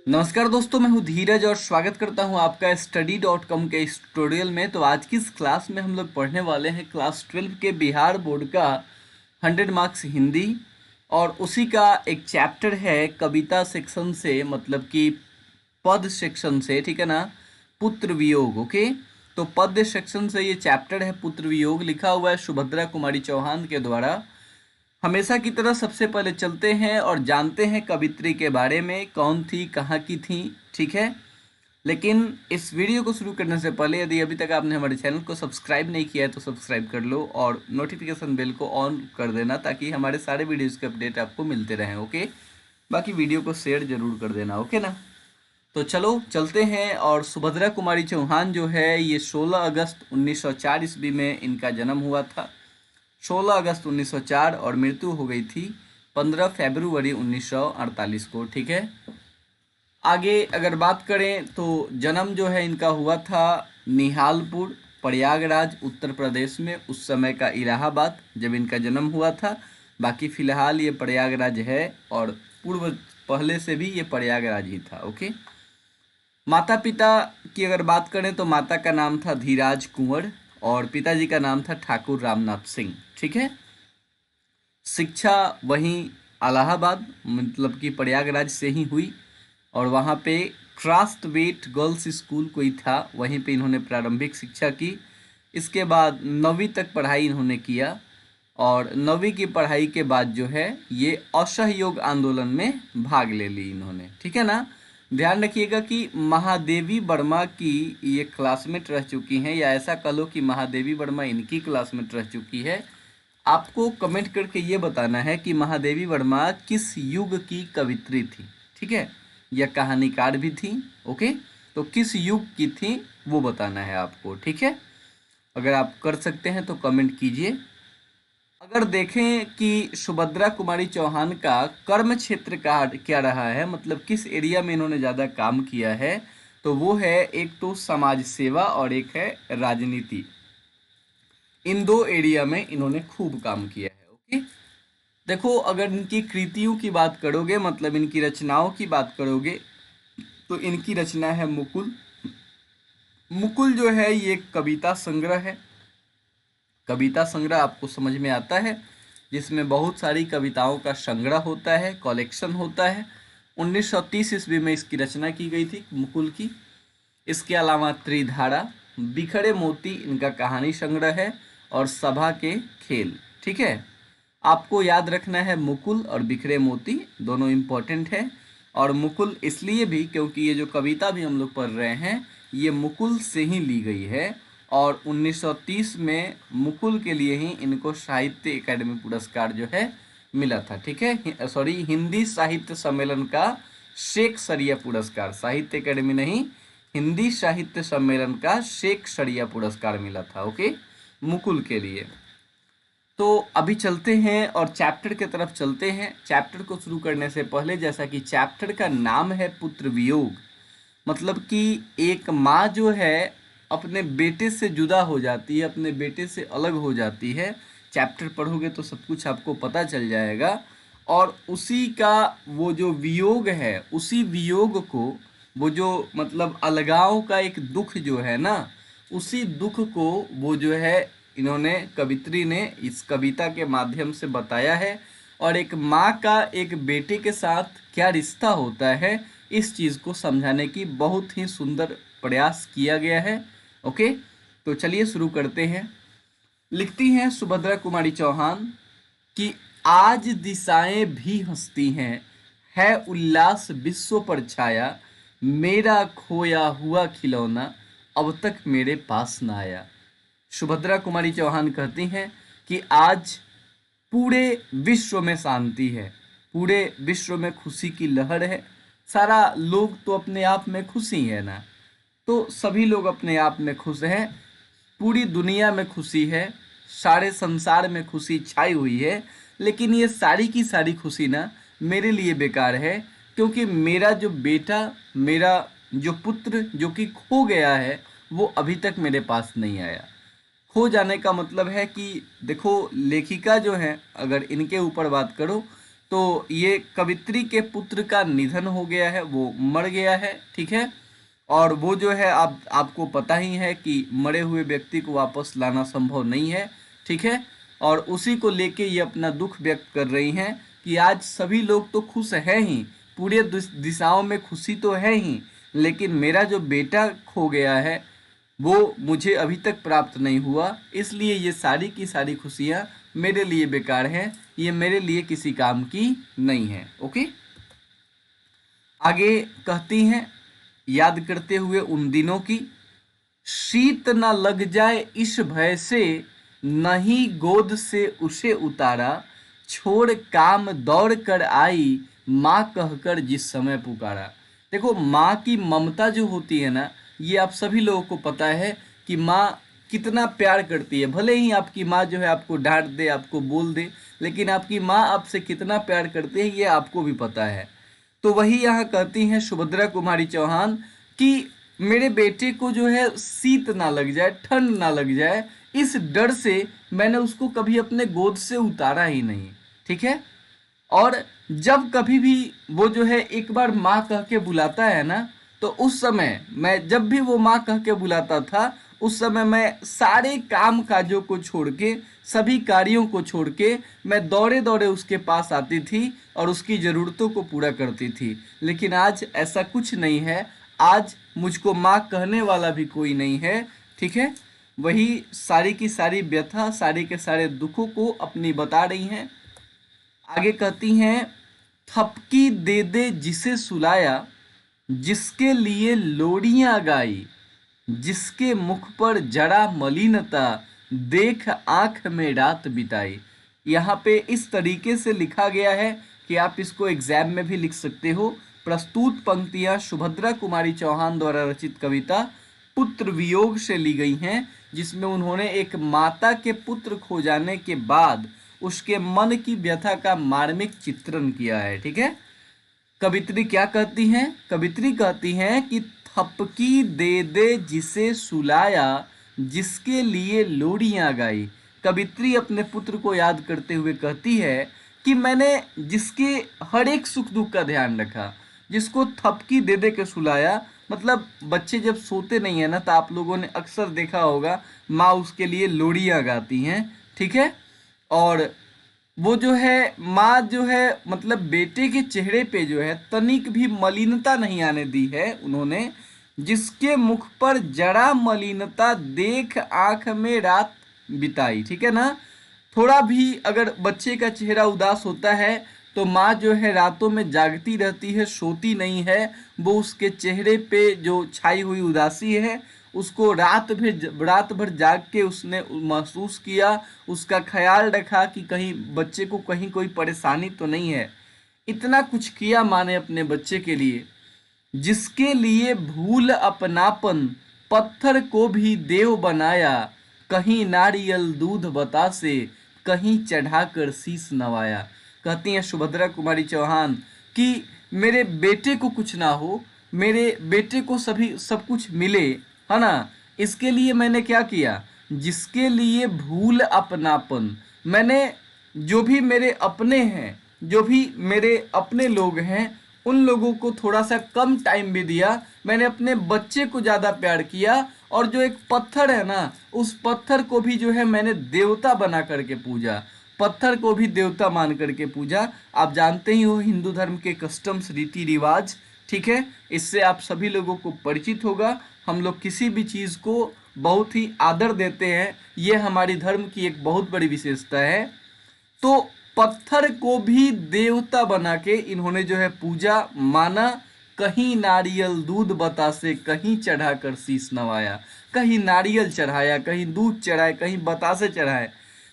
नमस्कार दोस्तों, मैं हूं धीरज और स्वागत करता हूं आपका study.com के इस ट्यूटोरियल में। तो आज की इस क्लास में हम लोग पढ़ने वाले हैं क्लास 12 के बिहार बोर्ड का 100 मार्क्स हिंदी, और उसी का एक चैप्टर है कविता सेक्शन से, मतलब कि पद सेक्शन से, ठीक है ना। पुत्र वियोग। ओके, तो पद सेक्शन से ये चैप्टर है पुत्र वियोग, लिखा हुआ है सुभद्रा कुमारी चौहान के द्वारा। हमेशा की तरह सबसे पहले चलते हैं और जानते हैं कवित्री के बारे में, कौन थी, कहाँ की थी, ठीक है। लेकिन इस वीडियो को शुरू करने से पहले यदि अभी तक आपने हमारे चैनल को सब्सक्राइब नहीं किया है तो सब्सक्राइब कर लो और नोटिफिकेशन बेल को ऑन कर देना, ताकि हमारे सारे वीडियोज़ के अपडेट आपको मिलते रहें। ओके, बाकी वीडियो को शेयर जरूर कर देना। ओके ना। तो चलो चलते हैं। और सुभद्रा कुमारी चौहान जो है, ये 16 अगस्त 1904 ईस्वी में इनका जन्म हुआ था। 16 अगस्त 1904 और मृत्यु हो गई थी 15 फरवरी 1948 को, ठीक है। आगे अगर बात करें तो जन्म जो है इनका हुआ था निहालपुर, प्रयागराज, उत्तर प्रदेश में। उस समय का इलाहाबाद जब इनका जन्म हुआ था। बाकी फ़िलहाल ये प्रयागराज है, और पूर्व पहले से भी ये प्रयागराज ही था। ओके, माता पिता की अगर बात करें तो माता का नाम था धीराज कुंवर और पिताजी का नाम था ठाकुर रामनाथ सिंह, ठीक है। शिक्षा वहीं इलाहाबाद, मतलब कि प्रयागराज से ही हुई, और वहाँ पे क्राफ्टवेट गर्ल्स स्कूल कोई था, वहीं पे इन्होंने प्रारंभिक शिक्षा की। इसके बाद 9वीं तक पढ़ाई इन्होंने किया, और 9वीं की पढ़ाई के बाद जो है ये असहयोग आंदोलन में भाग ले ली इन्होंने, ठीक है ना। ध्यान रखिएगा कि महादेवी वर्मा की ये क्लासमेट रह चुकी हैं, या ऐसा कह लो कि महादेवी वर्मा इनकी क्लासमेट रह चुकी है। आपको कमेंट करके ये बताना है कि महादेवी वर्मा किस युग की कवित्री थी, ठीक है, या कहानीकार भी थी। ओके, तो किस युग की थी वो बताना है आपको, ठीक है। अगर आप कर सकते हैं तो कमेंट कीजिए। अगर देखें कि सुभद्रा कुमारी चौहान का कर्म क्षेत्र का क्या रहा है, मतलब किस एरिया में इन्होंने ज़्यादा काम किया है, तो वो है एक तो समाज सेवा और एक है राजनीति। इन दो एरिया में इन्होंने खूब काम किया है। ओके, देखो अगर इनकी कृतियों की बात करोगे, मतलब इनकी रचनाओं की बात करोगे, तो इनकी रचना है मुकुल। मुकुल जो है ये एक कविता संग्रह है। कविता संग्रह आपको समझ में आता है, जिसमें बहुत सारी कविताओं का संग्रह होता है, कलेक्शन होता है। 1930 ईस्वी में इसकी रचना की गई थी मुकुल की। इसके अलावा त्रिधारा, बिखरे मोती इनका कहानी संग्रह है, और सभा के खेल, ठीक है। आपको याद रखना है मुकुल और बिखरे मोती दोनों इम्पोर्टेंट है। और मुकुल इसलिए भी क्योंकि ये जो कविता भी हम लोग पढ़ रहे हैं ये मुकुल से ही ली गई है, और 1930 में मुकुल के लिए ही इनको साहित्य अकादमी पुरस्कार जो है मिला था, ठीक है। सॉरी, हिंदी साहित्य सम्मेलन का शेख सरिया पुरस्कार, साहित्य अकादमी नहीं, हिंदी साहित्य सम्मेलन का शेख सरिया पुरस्कार मिला था। ओके, मुकुल के लिए। तो अभी चलते हैं और चैप्टर की तरफ चलते हैं। चैप्टर को शुरू करने से पहले, जैसा कि चैप्टर का नाम है पुत्र वियोग, मतलब कि एक माँ जो है अपने बेटे से जुदा हो जाती है, अपने बेटे से अलग हो जाती है। चैप्टर पढ़ोगे तो सब कुछ आपको पता चल जाएगा। और उसी का वो जो वियोग है, उसी वियोग को, वो जो मतलब अलगाव का एक दुख जो है ना, उसी दुख को वो जो है इन्होंने, कवित्री ने इस कविता के माध्यम से बताया है। और एक माँ का एक बेटे के साथ क्या रिश्ता होता है, इस चीज़ को समझाने की बहुत ही सुंदर प्रयास किया गया है। ओके, तो चलिए शुरू करते हैं। लिखती हैं सुभद्रा कुमारी चौहान कि आज दिशाएं भी हंसती हैं, है उल्लास विश्व पर छाया, मेरा खोया हुआ खिलौना अब तक मेरे पास ना आया। सुभद्रा कुमारी चौहान कहती हैं कि आज पूरे विश्व में शांति है, पूरे विश्व में खुशी की लहर है। सारा लोग तो अपने आप में खुशी है ना, तो सभी लोग अपने आप में खुश हैं, पूरी दुनिया में खुशी है, सारे संसार में खुशी छाई हुई है। लेकिन ये सारी की सारी खुशी ना मेरे लिए बेकार है, क्योंकि मेरा जो बेटा, मेरा जो पुत्र जो कि खो गया है, वो अभी तक मेरे पास नहीं आया। खो जाने का मतलब है कि देखो, लेखिका जो है, अगर इनके ऊपर बात करो तो ये कवित्री के पुत्र का निधन हो गया है, वो मर गया है, ठीक है। और वो जो है आपको पता ही है कि मरे हुए व्यक्ति को वापस लाना संभव नहीं है, ठीक है। और उसी को लेके ये अपना दुख व्यक्त कर रही हैं कि आज सभी लोग तो खुश हैं ही, पूरे दिशाओं में खुशी तो है ही, लेकिन मेरा जो बेटा खो गया है वो मुझे अभी तक प्राप्त नहीं हुआ, इसलिए ये सारी की सारी खुशियाँ मेरे लिए बेकार हैं, ये मेरे लिए किसी काम की नहीं है। ओके, आगे कहती हैं, याद करते हुए उन दिनों की, शीत न लग जाए इस भय से, नहीं गोद से उसे उतारा, छोड़ काम दौड़ कर आई, माँ कहकर जिस समय पुकारा। देखो, माँ की ममता जो होती है ना, ये आप सभी लोगों को पता है कि माँ कितना प्यार करती है। भले ही आपकी माँ जो है आपको डांट दे, आपको बोल दे, लेकिन आपकी माँ आपसे कितना प्यार करती है ये आपको भी पता है। तो वही यहाँ कहती हैं सुभद्रा कुमारी चौहान कि मेरे बेटे को जो है शीत ना लग जाए, ठंड ना लग जाए, इस डर से मैंने उसको कभी अपने गोद से उतारा ही नहीं, ठीक है। और जब कभी भी वो जो है एक बार माँ कह के बुलाता है ना, तो उस समय मैं, जब भी वो माँ कह के बुलाता था, उस समय मैं सारे काम काजों को छोड़ के, सभी कार्यों को छोड़ के मैं दौड़े दौड़े उसके पास आती थी और उसकी ज़रूरतों को पूरा करती थी। लेकिन आज ऐसा कुछ नहीं है, आज मुझको माँ कहने वाला भी कोई नहीं है, ठीक है। वही सारी की सारी व्यथा, सारे के सारे दुखों को अपनी बता रही हैं। आगे कहती हैं, थपकी दे दे जिसे सुलाया, जिसके लिए लोरियां गाई, जिसके मुख पर जड़ा मलिनता, देख आंख में रात बिताई। यहाँ पे इस तरीके से लिखा गया है कि आप इसको एग्जाम में भी लिख सकते हो। प्रस्तुत पंक्तियाँ सुभद्रा कुमारी चौहान द्वारा रचित कविता पुत्र वियोग से ली गई हैं, जिसमें उन्होंने एक माता के पुत्र खो जाने के बाद उसके मन की व्यथा का मार्मिक चित्रण किया है, ठीक है। कवित्री क्या कहती हैं? कवित्री कहती हैं कि थपकी दे दे जिसे सुलाया, जिसके लिए लोरियां गाई। कवित्री अपने पुत्र को याद करते हुए कहती है कि मैंने जिसके हर एक सुख दुख का ध्यान रखा, जिसको थपकी दे दे के सुलाया, मतलब बच्चे जब सोते नहीं है ना, तो आप लोगों ने अक्सर देखा होगा माँ उसके लिए लोरियां गाती हैं, ठीक है। और वो जो है माँ जो है, मतलब बेटे के चेहरे पे जो है तनिक भी मलिनता नहीं आने दी है उन्होंने, जिसके मुख पर जरा मलिनता, देख आंख में रात बिताई, ठीक है ना। थोड़ा भी अगर बच्चे का चेहरा उदास होता है तो माँ जो है रातों में जागती रहती है, सोती नहीं है। वो उसके चेहरे पे जो छाई हुई उदासी है उसको रात भर जाग के उसने महसूस किया, उसका ख्याल रखा कि कहीं बच्चे को कहीं कोई परेशानी तो नहीं है। इतना कुछ किया माँ ने अपने बच्चे के लिए, जिसके लिए भूल अपनापन, पत्थर को भी देव बनाया, कहीं नारियल दूध बतासे, कहीं चढ़ाकर शीश नवाया। कहती हैं सुभद्रा कुमारी चौहान कि मेरे बेटे को कुछ ना हो, मेरे बेटे को सब कुछ मिले, है ना, इसके लिए मैंने क्या किया, जिसके लिए भूल अपनापन, मैंने जो भी मेरे अपने हैं, जो भी मेरे अपने लोग हैं, उन लोगों को थोड़ा सा कम टाइम भी दिया, मैंने अपने बच्चे को ज़्यादा प्यार किया, और जो एक पत्थर है ना, उस पत्थर को भी जो है मैंने देवता बना करके पूजा, पत्थर को भी देवता मान करके पूजा। आप जानते ही हो हिंदू धर्म के कस्टम्स, रीति रिवाज, ठीक है, इससे आप सभी लोगों को परिचित होगा। हम लोग किसी भी चीज़ को बहुत ही आदर देते हैं, ये हमारी धर्म की एक बहुत बड़ी विशेषता है। तो पत्थर को भी देवता बना के इन्होंने जो है पूजा, माना, कहीं नारियल दूध बतासे, कहीं चढ़ाकर शीश नवाया, कहीं नारियल चढ़ाया, कहीं दूध चढ़ाए, कहीं बतासे चढ़ाए।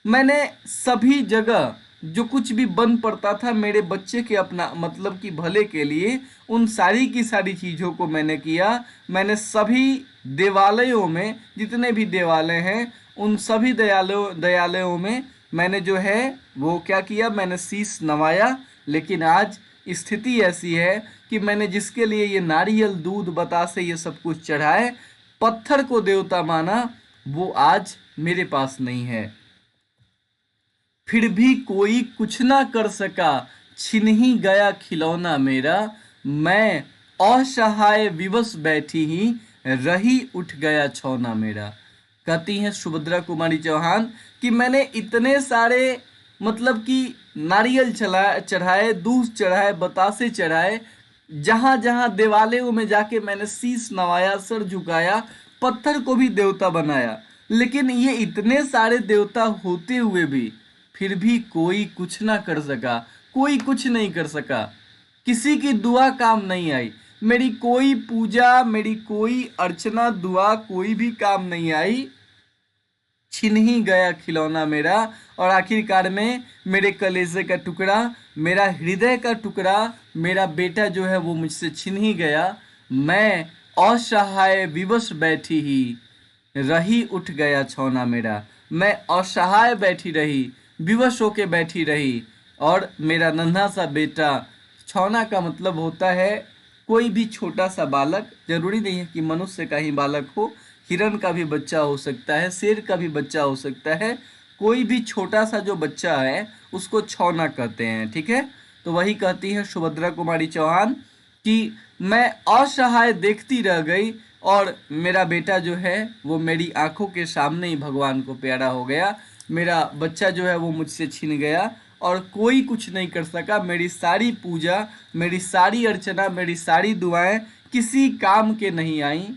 मैंने सभी जगह जो कुछ भी बन पड़ता था मेरे बच्चे के अपना मतलब कि भले के लिए, उन सारी की सारी चीज़ों को मैंने किया। मैंने सभी देवालयों में, जितने भी देवालय हैं, उन सभी दयालयों में मैंने जो है वो क्या किया, मैंने शीश नवाया। लेकिन आज स्थिति ऐसी है कि मैंने जिसके लिए ये नारियल दूध बतासे ये सब कुछ चढ़ाए, पत्थर को देवता माना, वो आज मेरे पास नहीं है। फिर भी कोई कुछ ना कर सका, छिन ही गया खिलौना मेरा, मैं असहाय विवश बैठी ही रही उठ गया छौना मेरा। कहती हैं सुभद्रा कुमारी चौहान कि मैंने इतने सारे मतलब कि नारियल चढ़ाए, दूध चढ़ाए, बतासे चढ़ाए, जहाँ जहाँ देवालयों में जाके मैंने शीश नवाया, सर झुकाया, पत्थर को भी देवता बनाया, लेकिन ये इतने सारे देवता होते हुए भी फिर भी कोई कुछ ना कर सका, कोई कुछ नहीं कर सका, किसी की दुआ काम नहीं आई, मेरी कोई पूजा, मेरी कोई अर्चना, दुआ कोई भी काम नहीं आई, छिन ही गया खिलौना मेरा। और आखिरकार में मेरे कलेजे का टुकड़ा, मेरा हृदय का टुकड़ा, मेरा बेटा जो है वो मुझसे छिन ही गया। मैं असहाय विवश बैठी ही रही उठ गया छौना मेरा। मैं असहाय बैठी रही, विवश होके बैठी रही, और मेरा नन्हा सा बेटा, छौना का मतलब होता है कोई भी छोटा सा बालक, जरूरी नहीं है कि मनुष्य का ही बालक हो, हिरण का भी बच्चा हो सकता है, शेर का भी बच्चा हो सकता है, कोई भी छोटा सा जो बच्चा है उसको छौना कहते हैं। ठीक है, तो वही कहती है सुभद्रा कुमारी चौहान कि मैं असहाय देखती रह गई और मेरा बेटा जो है वो मेरी आंखों के सामने ही भगवान को प्यारा हो गया, मेरा बच्चा जो है वो मुझसे छिन गया और कोई कुछ नहीं कर सका। मेरी सारी पूजा, मेरी सारी अर्चना, मेरी सारी दुआएं किसी काम के नहीं आई।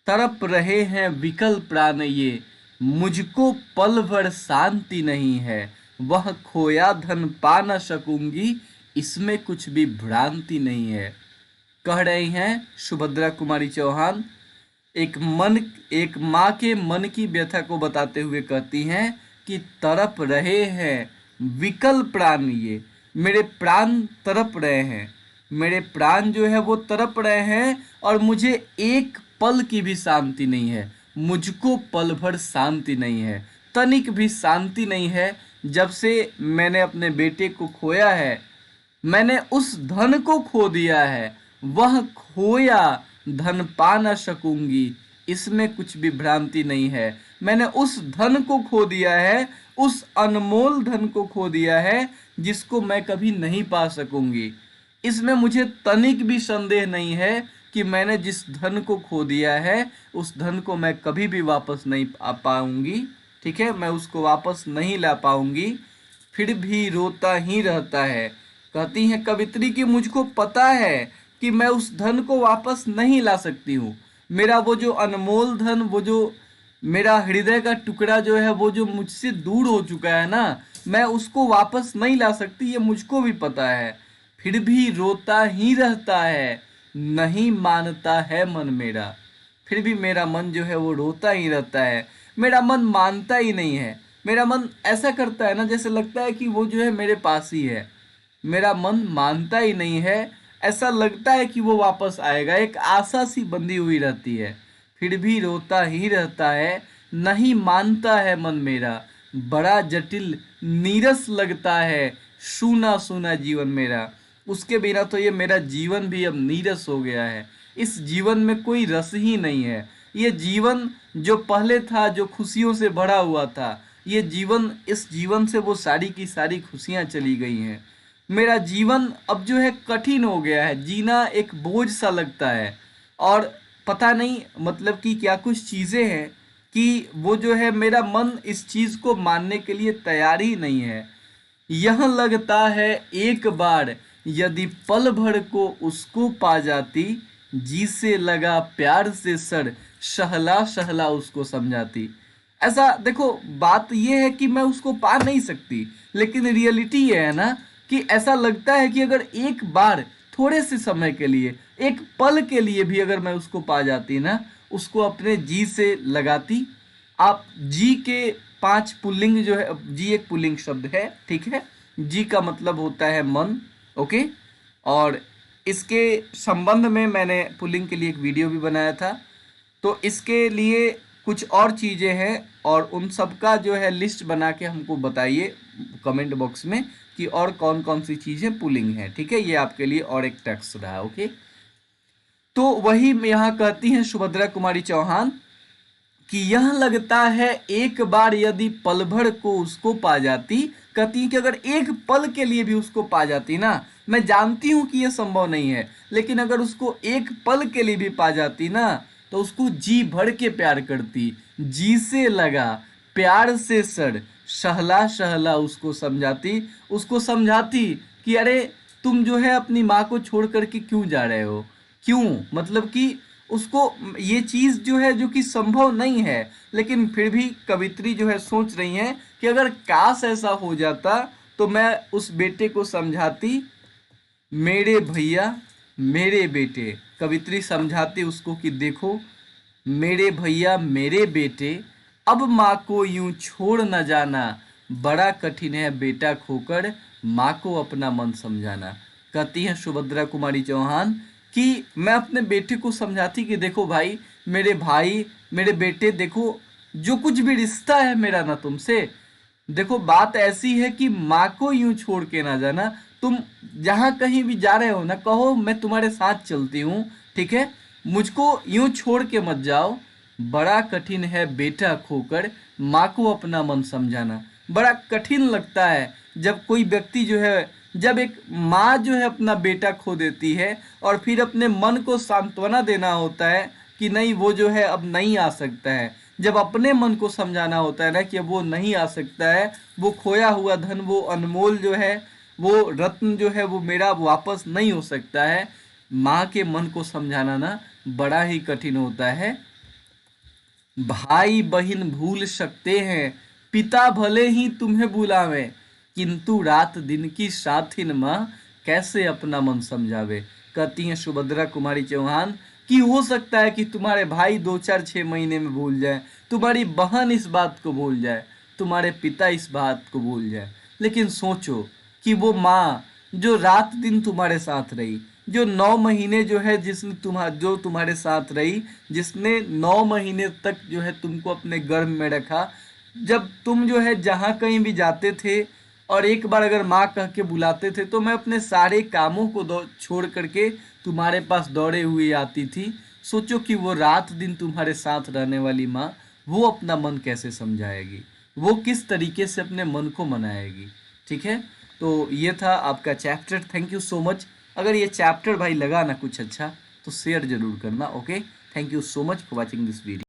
तड़प रहे हैं विकल प्राण ये, मुझको पल भर शांति नहीं है, वह खोया धन पा न सकूंगी, इसमें कुछ भी भ्रांति नहीं है। कह रही हैं सुभद्रा कुमारी चौहान, एक माँ के मन की व्यथा को बताते हुए कहती हैं कि तड़प रहे हैं विकल प्राण ये, मेरे प्राण तड़प रहे हैं, मेरे प्राण जो है वो तड़प रहे हैं और मुझे एक पल की भी शांति नहीं है, मुझको पल भर शांति नहीं है, तनिक भी शांति नहीं है। जब से मैंने अपने बेटे को खोया है, मैंने उस धन को खो दिया है, वह खोया धन पा न सकूंगी, इसमें कुछ भी भ्रांति नहीं है। मैंने उस धन को खो दिया है, उस अनमोल धन को खो दिया है जिसको मैं कभी नहीं पा सकूंगी। इसमें मुझे तनिक भी संदेह नहीं है कि मैंने जिस धन को खो दिया है उस धन को मैं कभी भी वापस नहीं आ पाऊंगी। ठीक है, मैं उसको वापस नहीं ला पाऊंगी, फिर भी रोता ही रहता है। कहती हैं कवित्री कि मुझको पता है कि मैं उस धन को वापस नहीं ला सकती हूँ। मेरा वो जो अनमोल धन, वो जो मेरा हृदय का टुकड़ा जो है वो जो मुझसे दूर हो चुका है ना, मैं उसको वापस नहीं ला सकती, ये मुझको भी पता है, फिर भी रोता ही रहता है, नहीं मानता है मन मेरा। फिर भी मेरा मन जो है वो रोता ही रहता है, मेरा मन मानता ही नहीं है। मेरा मन ऐसा करता है ना जैसे लगता है कि वो जो है मेरे पास ही है, मेरा मन मानता ही नहीं है। ऐसा लगता है कि वो वापस आएगा, एक आशा सी बंधी हुई रहती है, फिर भी रोता ही रहता है, नहीं मानता है मन मेरा, बड़ा जटिल नीरस लगता है, सूना सूना जीवन मेरा। उसके बिना तो ये मेरा जीवन भी अब नीरस हो गया है, इस जीवन में कोई रस ही नहीं है। ये जीवन जो पहले था, जो खुशियों से भरा हुआ था, ये जीवन, इस जीवन से वो सारी की सारी खुशियाँ चली गई हैं। मेरा जीवन अब जो है कठिन हो गया है, जीना एक बोझ सा लगता है। और पता नहीं मतलब कि क्या कुछ चीज़ें हैं कि वो जो है मेरा मन इस चीज़ को मानने के लिए तैयार ही नहीं है। यह लगता है एक बार यदि पल भर को उसको पा जाती, जी से लगा प्यार से सर सहला सहला उसको समझाती। ऐसा देखो, बात ये है कि मैं उसको पा नहीं सकती, लेकिन रियलिटी ये है ना कि ऐसा लगता है कि अगर एक बार थोड़े से समय के लिए, एक पल के लिए भी अगर मैं उसको पा जाती ना, उसको अपने जी से लगाती। आप जी के 5 पुल्लिंग जो है, जी एक पुल्लिंग शब्द है, ठीक है, जी का मतलब होता है मन, ओके। और इसके संबंध में मैंने पुल्लिंग के लिए एक वीडियो भी बनाया था, तो इसके लिए कुछ और चीज़ें हैं और उन सब का जो है लिस्ट बना के हमको बताइए कमेंट बॉक्स में कि और कौन कौन सी चीज़ें पुलिंग है। ठीक है, ये आपके लिए और एक टेक्स्ट रहा, ओके। तो वही यहाँ कहती हैं सुभद्रा कुमारी चौहान कि यह लगता है एक बार यदि पल भर को उसको पा जाती, कहती है कि अगर एक पल के लिए भी उसको पा जाती ना, मैं जानती हूँ कि ये संभव नहीं है, लेकिन अगर उसको एक पल के लिए भी पा जाती ना तो उसको जी भर के प्यार करती, जी से लगा प्यार से सर शहला शहला उसको समझाती कि अरे तुम जो है अपनी माँ को छोड़ करके क्यों जा रहे हो, क्यों, मतलब कि उसको ये चीज़ जो है जो कि संभव नहीं है, लेकिन फिर भी कवित्री जो है सोच रही हैं कि अगर काश ऐसा हो जाता तो मैं उस बेटे को समझाती, मेरे भैया मेरे बेटे, कवित्री समझाती उसको कि देखो मेरे भैया मेरे बेटे, अब माँ को यूं छोड़ न जाना, बड़ा कठिन है बेटा खोकर माँ को अपना मन समझाना। कहती हैं सुभद्रा कुमारी चौहान कि मैं अपने बेटे को समझाती कि देखो भाई मेरे बेटे, देखो जो कुछ भी रिश्ता है मेरा ना तुमसे, देखो बात ऐसी है कि माँ को यूं छोड़ के ना जाना, तुम जहाँ कहीं भी जा रहे हो ना कहो मैं तुम्हारे साथ चलती हूँ, ठीक है, मुझको यूं छोड़ के मत जाओ, बड़ा कठिन है बेटा खोकर माँ को अपना मन समझाना। बड़ा कठिन लगता है जब कोई व्यक्ति जो है, जब एक माँ जो है अपना बेटा खो देती है और फिर अपने मन को सांत्वना देना होता है कि नहीं वो जो है अब नहीं आ सकता है, जब अपने मन को समझाना होता है ना कि अब वो नहीं आ सकता है, वो खोया हुआ धन, वो अनमोल जो है, वो रत्न जो है वो मेरा वापस नहीं हो सकता है, माँ के मन को समझाना ना बड़ा ही कठिन होता है। भाई बहन भूल सकते हैं, पिता भले ही तुम्हें बुलावे, किंतु रात दिन की साथिन माँ कैसे अपना मन समझावे। कहती हैं सुभद्रा कुमारी चौहान कि हो सकता है कि तुम्हारे भाई 2 4 6 महीने में भूल जाए, तुम्हारी बहन इस बात को भूल जाए, तुम्हारे पिता इस बात को भूल जाए, लेकिन सोचो कि वो माँ जो रात दिन तुम्हारे साथ रही, जो 9 महीने जो है जिसने जो तुम्हारे साथ रही, जिसने 9 महीने तक जो है तुमको अपने गर्भ में रखा, जब तुम जो है जहाँ कहीं भी जाते थे और एक बार अगर माँ कह के बुलाते थे तो मैं अपने सारे कामों को छोड़ करके तुम्हारे पास दौड़े हुए आती थी। सोचो कि वो रात दिन तुम्हारे साथ रहने वाली माँ, वो अपना मन कैसे समझाएगी, वो किस तरीके से अपने मन को मनाएगी। ठीक है, तो ये था आपका chapter. Thank you so much. अगर ये चैप्टर भाई लगा ना कुछ अच्छा तो शेयर जरूर करना। Okay, thank you so much for watching this video.